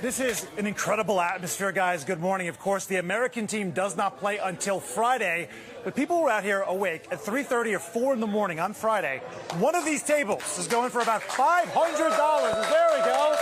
This is an incredible atmosphere, guys. Good morning. Of course, the American team does not play until Friday, but people were out here awake at 3:30 or 4 in the morning on Friday. One of these tables is going for about $500. There we go.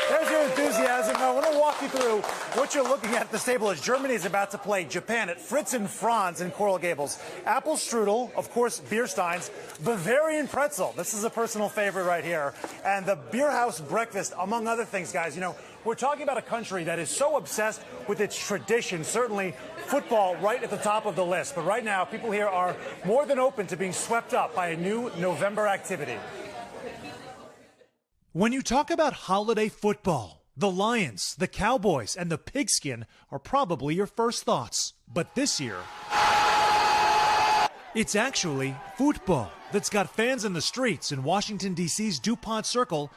There's your enthusiasm. Now, I want to walk you through what you're looking at this table as Germany is about to play Japan at Fritz and Franz in Coral Gables. Apple strudel, of course, beer steins, Bavarian pretzel. This is a personal favorite right here. And the beer house breakfast, among other things, guys. You know, we're talking about a country that is so obsessed with its tradition, certainly football right at the top of the list. But right now, people here are more than open to being swept up by a new November activity. When you talk about holiday football, the Lions, the Cowboys, and the pigskin are probably your first thoughts. But this year, it's actually football that's got fans in the streets in Washington, D.C.'s DuPont Circle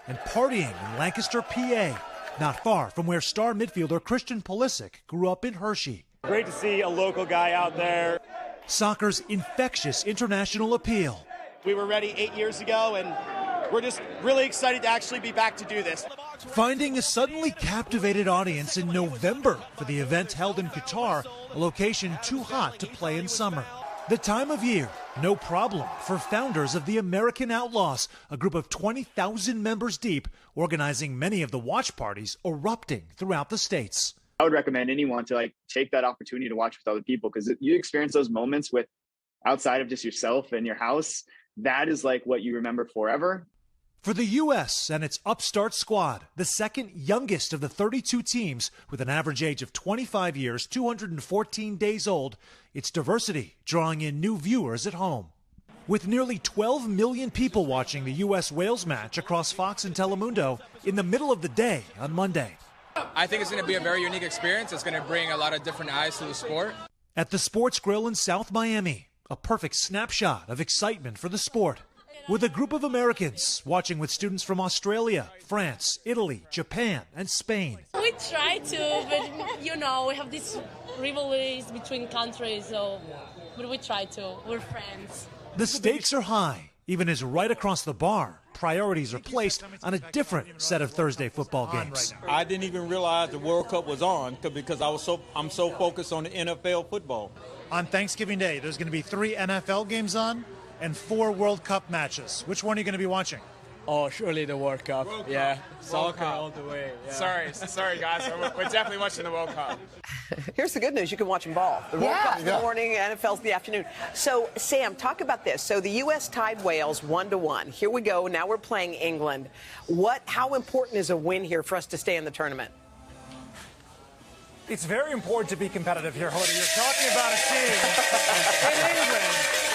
and partying in Lancaster, PA, not far from where star midfielder Christian Pulisic grew up in Hershey. Great to see a local guy out there. Soccer's infectious international appeal. We were ready 8 years ago, and we're just really excited to actually be back to do this. Finding a suddenly captivated audience in November for the event held in Qatar, a location too hot to play in summer. The time of year, no problem for founders of the American Outlaws, a group of 20,000 members deep, organizing many of the watch parties erupting throughout the states. I would recommend anyone to take that opportunity to watch with other people, because you experience those moments with outside of just yourself and your house. That is what you remember forever. For the U.S. and its upstart squad, the second youngest of the 32 teams with an average age of 25 years, 214 days old, its diversity drawing in new viewers at home. With nearly 12 million people watching the U.S.-Wales match across Fox and Telemundo in the middle of the day on Monday. I think it's going to be a very unique experience. It's going to bring a lot of different eyes to the sport. At the Sports Grill in South Miami, a perfect snapshot of excitement for the sport. With a group of Americans watching with students from Australia, France, Italy, Japan, and Spain. We try to, but we have these rivalries between countries, but we try to. We're friends. The stakes are high, even as right across the bar, priorities are placed on a different set of Thursday football games. I didn't even realize the World Cup was on because I'm so focused on the NFL football. On Thanksgiving Day, there's going to be 3 NFL games on and 4 World Cup matches. Which one are you going to be watching? Oh, surely the World Cup. Yeah, soccer all the way. Yeah. Sorry, guys. We're definitely watching the World Cup. Here's the good news. You can watch them both. The World Cup's in the morning, NFL's in the afternoon. So, Sam, talk about this. So the U.S. tied Wales 1-1. Here we go. Now we're playing England. How important is a win here for us to stay in the tournament? It's very important to be competitive here, Hoda. You're talking about a team in England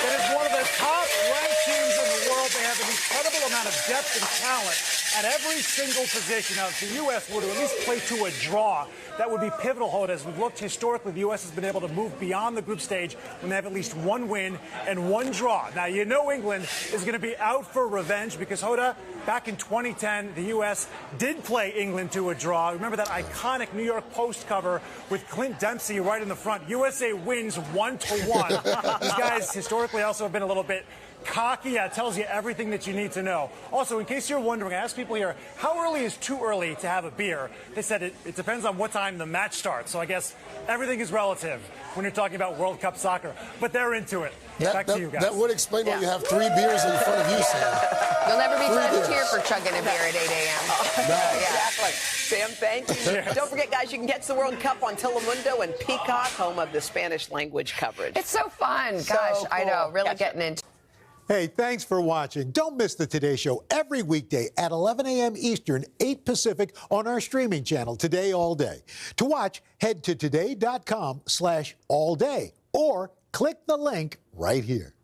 that is one of the top-ranked teams in the world. They have an incredible amount of depth and talent at every single position. Now, if the U.S. were to at least play to a draw, that would be pivotal, Hoda. As we've looked historically, the U.S. has been able to move beyond the group stage when they have at least 1 win and 1 draw. Now, England is going to be out for revenge because, Hoda, back in 2010, the U.S. did play England to a draw. Remember that iconic New York Post cover with Clint Dempsey right in the front. USA wins 1-1. These guys historically also have been a little bit cocky. It tells you everything that you need to know. Also, in case you're wondering, I asked people here, how early is too early to have a beer? They said it depends on what time the match starts. So I guess everything is relative when you're talking about World Cup soccer. But they're into it. Back to you guys. That would explain why you have 3 beers in front of you, Sam. You'll never be judged here for chugging a beer at 8 a.m. Exactly. Sam, thank you. Yes. Don't forget, guys, you can catch the World Cup on Telemundo and Peacock, home of the Spanish language coverage. It's so fun. Gosh, cool. I know. Really getting into. Hey, thanks for watching. Don't miss the Today Show every weekday at 11 a.m. Eastern, 8 Pacific on our streaming channel, Today All Day. To watch, head to today.com/allday or click the link right here.